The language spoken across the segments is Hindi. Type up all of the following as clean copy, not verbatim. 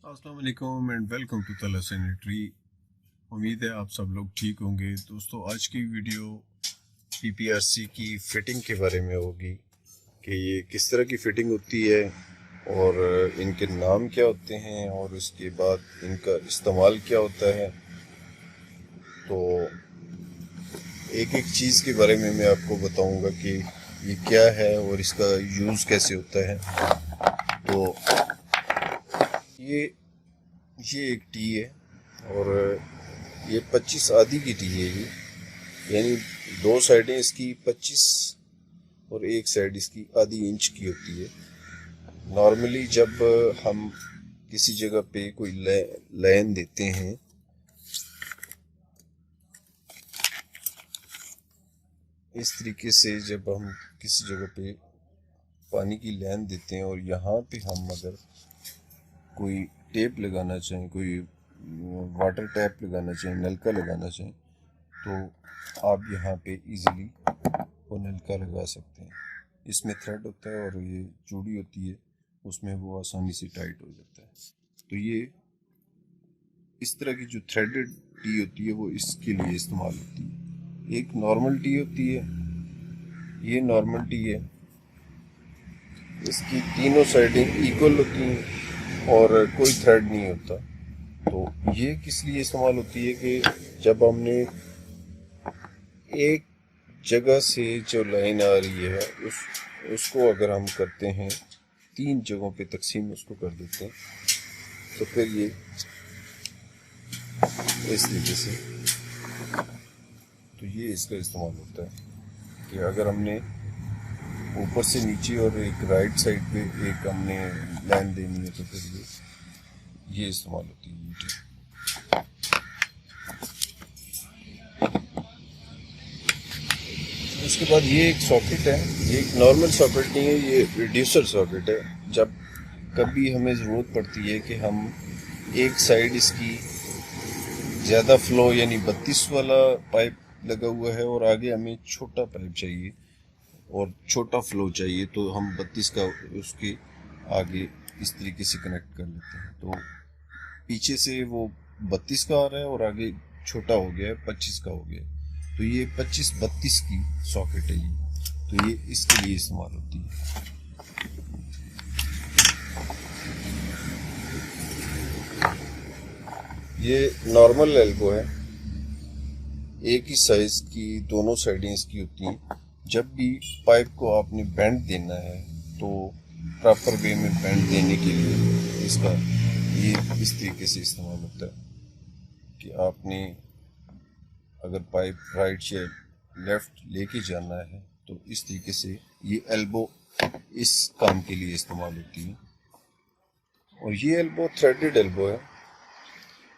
अस्सलाम वालेकुम एंड वेलकम टू तला सैनिटरी। उम्मीद है आप सब लोग ठीक होंगे। दोस्तों, आज की वीडियो पीपीआरसी की फ़िटिंग के बारे में होगी कि ये किस तरह की फ़िटिंग होती है और इनके नाम क्या होते हैं और उसके बाद इनका इस्तेमाल क्या होता है। तो एक एक चीज़ के बारे में मैं आपको बताऊंगा कि ये क्या है और इसका यूज़ कैसे होता है। तो ये ये एक टी है और ये 25 आधी की टी है। ये यानी दो साइडें इसकी 25 और एक साइड इसकी आधी इंच की होती है। नॉर्मली जब हम किसी जगह पे कोई लाइन देते हैं, इस तरीके से जब हम किसी जगह पे पानी की लाइन देते हैं और यहाँ पे हम अगर कोई टेप लगाना चाहें, कोई वाटर टैप लगाना चाहें, नलका लगाना चाहें, तो आप यहाँ पे इजीली वो नलका लगा सकते हैं। इसमें थ्रेड होता है और ये चूड़ी होती है, उसमें वो आसानी से टाइट हो जाता है। तो ये इस तरह की जो थ्रेडेड टी होती है वो इसके लिए इस्तेमाल होती है। एक नॉर्मल टी होती है, ये नॉर्मल टी है, इसकी तीनों साइडें इक्वल होती हैं और कोई थ्रेड नहीं होता। तो ये किस लिए इस्तेमाल होती है कि जब हमने एक जगह से जो लाइन आ रही है उसको अगर हम करते हैं, तीन जगहों पे तकसीम उसको कर देते हैं, तो फिर ये इस तरीके से, तो ये इसका इस्तेमाल होता है कि अगर हमने ऊपर से नीचे और एक राइट साइड पे एक हमने लाइन देनी है, तो फिर ये इस्तेमाल होती है। उसके बाद ये एक सॉकेट है, ये एक नॉर्मल सॉकेट नहीं है, ये रिड्यूसर सॉकेट है। जब कभी हमें ज़रूरत पड़ती है कि हम एक साइड इसकी ज़्यादा फ्लो यानी 32 वाला पाइप लगा हुआ है और आगे हमें छोटा पाइप चाहिए और छोटा फ्लो चाहिए, तो हम 32 का उसके आगे इस तरीके से कनेक्ट कर लेते हैं। तो पीछे से वो 32 का आ रहा है और आगे छोटा हो गया है, 25 का हो गया। तो ये 25-32 की सॉकेट है ये, तो ये इसके लिए इस्तेमाल होती है। ये नॉर्मल एल्बो है, एक ही साइज की दोनों साइडें इसकी होती हैं। जब भी पाइप को आपने बेंड देना है तो प्रॉपर वे में बेंड देने के लिए इसका ये इस तरीके से इस्तेमाल होता है कि आपने अगर पाइप राइट या लेफ्ट लेके जाना है तो इस तरीके से ये एल्बो इस काम के लिए इस्तेमाल होती है। और ये एल्बो थ्रेडेड एल्बो है,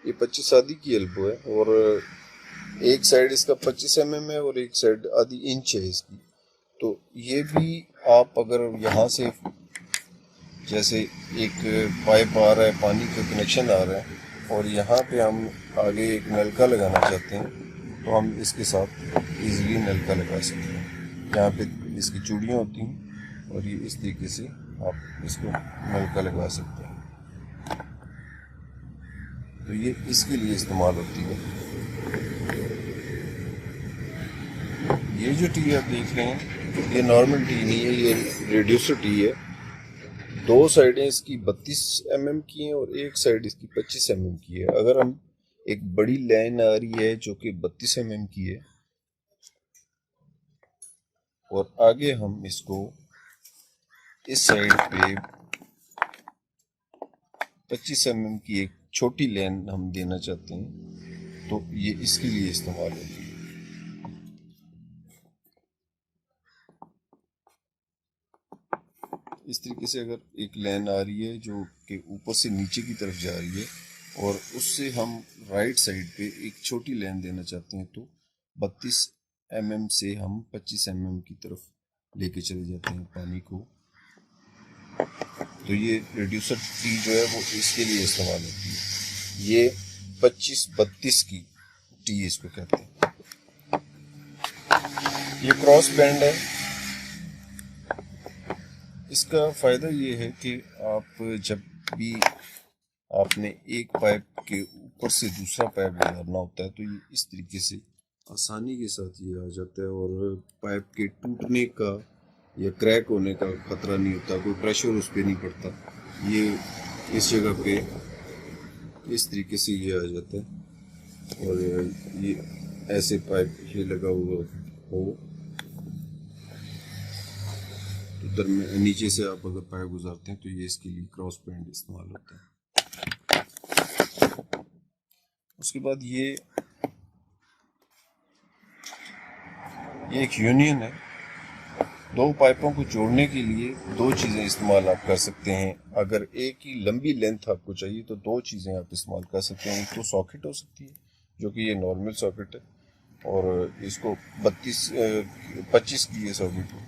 ये 25 आधी की एल्बो है और एक साइड इसका 25 mm है और एक साइड आधी इंच है इसकी। तो ये भी आप अगर यहाँ से जैसे एक पाइप आ रहा है, पानी का कनेक्शन आ रहा है और यहाँ पे हम आगे एक नलका लगाना चाहते हैं, तो हम इसके साथ इजीली नलका लगा सकते हैं। यहाँ पे इसकी चूड़ियाँ होती हैं और ये इस तरीके से आप इसको नलका लगा सकते हैं। तो ये इसके लिए इस्तेमाल होती है। ये जो टी आप देख रहे हैं ये नॉर्मल टी नहीं है, ये रिड्यूसर टी है। दो साइडें इसकी 32 mm की हैं और एक साइड इसकी 25 mm की है। अगर हम एक बड़ी लाइन आ रही है जो कि 32 mm की है और आगे हम इसको इस साइड पे 25 mm की एक छोटी लाइन हम देना चाहते हैं, तो ये इसके लिए इस्तेमाल होती है। इस तरीके से अगर एक लाइन आ रही है जो कि ऊपर से नीचे की तरफ जा रही है और उससे हम राइट साइड पे एक छोटी लाइन देना चाहते हैं, तो 32 mm से हम 25 mm की तरफ लेके चले जाते हैं पानी को। तो ये रिड्यूसर टी जो है वो इसके लिए इस्तेमाल होती है। ये 25-32 की टी इसको कहते हैं। ये क्रॉस बैंड है। इसका फ़ायदा ये है कि आप जब भी आपने एक पाइप के ऊपर से दूसरा पाइप गुजारना होता है, तो ये इस तरीके से आसानी के साथ ये आ जाता है और पाइप के टूटने का या क्रैक होने का खतरा नहीं होता, कोई प्रेशर उस पर नहीं पड़ता। ये इस जगह पे इस तरीके से ये आ जाता है और ये ऐसे पाइप ये लगा हुआ हो तो नीचे से आप अगर पाइप गुजारते हैं तो ये इसके लिए क्रॉस पॉइंट इस्तेमाल होता है। उसके बाद ये एक यूनियन है। दो पाइपों को जोड़ने के लिए दो चीज़ें इस्तेमाल आप कर सकते हैं। अगर एक ही लंबी लेंथ आपको चाहिए तो दो चीज़ें आप इस्तेमाल कर सकते हैं। एक तो सॉकेट हो सकती है, जो कि ये नॉर्मल सॉकेट है, और इसको 25 की ये सॉकेट है।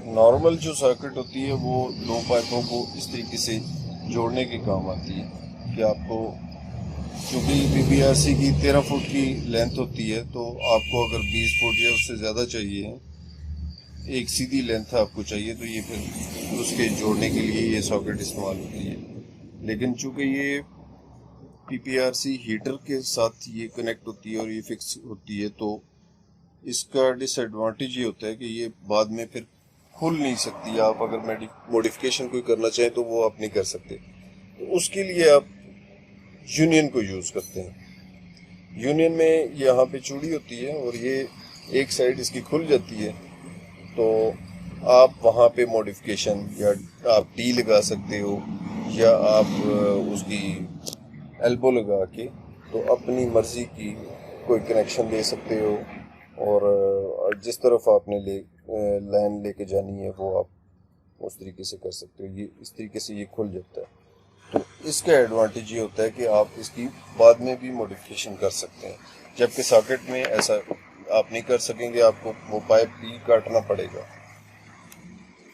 नॉर्मल जो सॉकेट होती है वो दो पाइपों को इस तरीके से जोड़ने के काम आती है कि आपको, क्योंकि PPRC की 13 फुट की लेंथ होती है, तो आपको अगर 20 फुट या उससे ज़्यादा चाहिए, एक सीधी लेंथ आपको चाहिए, तो ये फिर उसके जोड़ने के लिए ये सॉकेट इस्तेमाल होती है। लेकिन चूँकि ये PPRC हीटर के साथ ये कनेक्ट होती है और ये फिक्स होती है, तो इसका डिसएडवांटेज ये होता है कि ये बाद में फिर खुल नहीं सकती। आप अगर मॉडिफिकेशन कोई करना चाहें तो वो आप नहीं कर सकते, तो उसके लिए आप यूनियन को यूज़ करते हैं। यूनियन में यहाँ पे चूड़ी होती है और ये एक साइड इसकी खुल जाती है, तो आप वहाँ पे मॉडिफिकेशन या आप टी लगा सकते हो या आप उसकी एल्बो लगा के तो अपनी मर्ज़ी की कोई कनेक्शन दे सकते हो, और जिस तरफ आपने लाइन लेके जानी है वो आप उस तरीके से कर सकते हो। ये इस तरीके से ये खुल जाता है। तो इसका एडवांटेज ये होता है कि आप इसकी बाद में भी मॉडिफिकेशन कर सकते हैं, जबकि सॉकेट में ऐसा आप नहीं कर सकेंगे, आपको वो पाइप भी काटना पड़ेगा।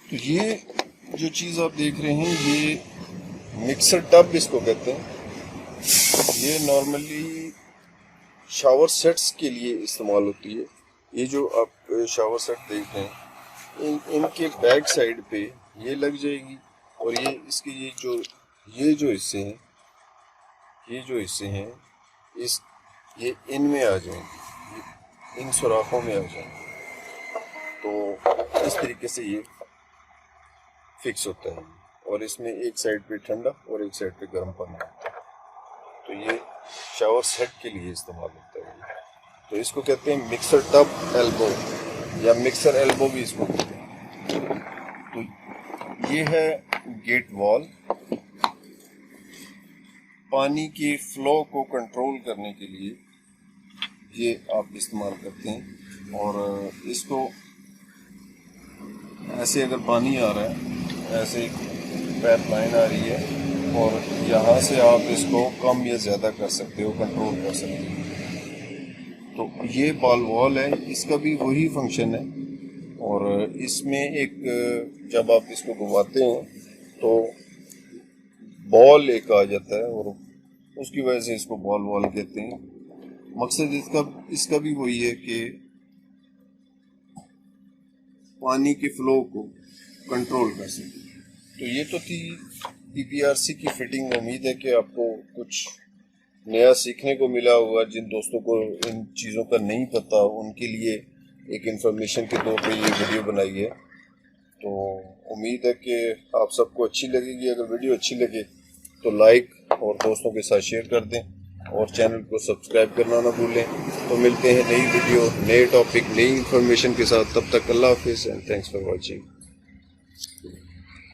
तो ये जो चीज़ आप देख रहे हैं ये मिक्सर टब इसको कहते हैं। ये नॉर्मली शावर सेट्स के लिए इस्तेमाल होती है। ये जो आप शावर सेट देख रहे हैं इनके बैक साइड पे ये लग जाएगी, और ये इसके ये जो हिस्से हैं ये इनमें आ जाएंगे, इन सुराखों में आ जाएंगे। तो इस तरीके से ये फिक्स होता है, और इसमें एक साइड पे ठंडा और एक साइड पे गर्म पानी होता है। तो ये शावर सेट के लिए इस्तेमाल होता है। तो इसको कहते हैं मिक्सर टब एल्बो या मिक्सर एल्बो भी इसको कहते हैं। तो ये है गेट वॉल। पानी के फ्लो को कंट्रोल करने के लिए ये आप इस्तेमाल करते हैं, और इसको ऐसे अगर पानी आ रहा है, ऐसे पाइप लाइन आ रही है, और यहाँ से आप इसको कम या ज़्यादा कर सकते हो, कंट्रोल कर सकते हो। तो ये बॉल वॉल है, इसका भी वही फंक्शन है, और इसमें एक जब आप इसको घुमाते हैं तो बॉल एक आ जाता है, और उसकी वजह से इसको बॉल वॉल कहते हैं। मकसद इसका भी वही है कि पानी के फ्लो को कंट्रोल कर सके। तो ये तो थी PPRC की फिटिंग। उम्मीद है कि आपको कुछ नया सीखने को मिला होगा। जिन दोस्तों को इन चीज़ों का नहीं पता उनके लिए एक इन्फॉर्मेशन के तौर पे ये वीडियो बनाई है। तो उम्मीद है कि आप सबको अच्छी लगेगी। अगर वीडियो अच्छी लगे तो लाइक और दोस्तों के साथ शेयर कर दें, और चैनल को सब्सक्राइब करना ना भूलें। तो मिलते हैं नई वीडियो, नए टॉपिक, नई इन्फॉर्मेशन के साथ। तब तक अल्लाह हाफिज़ एंड थैंक्स फॉर वॉचिंग।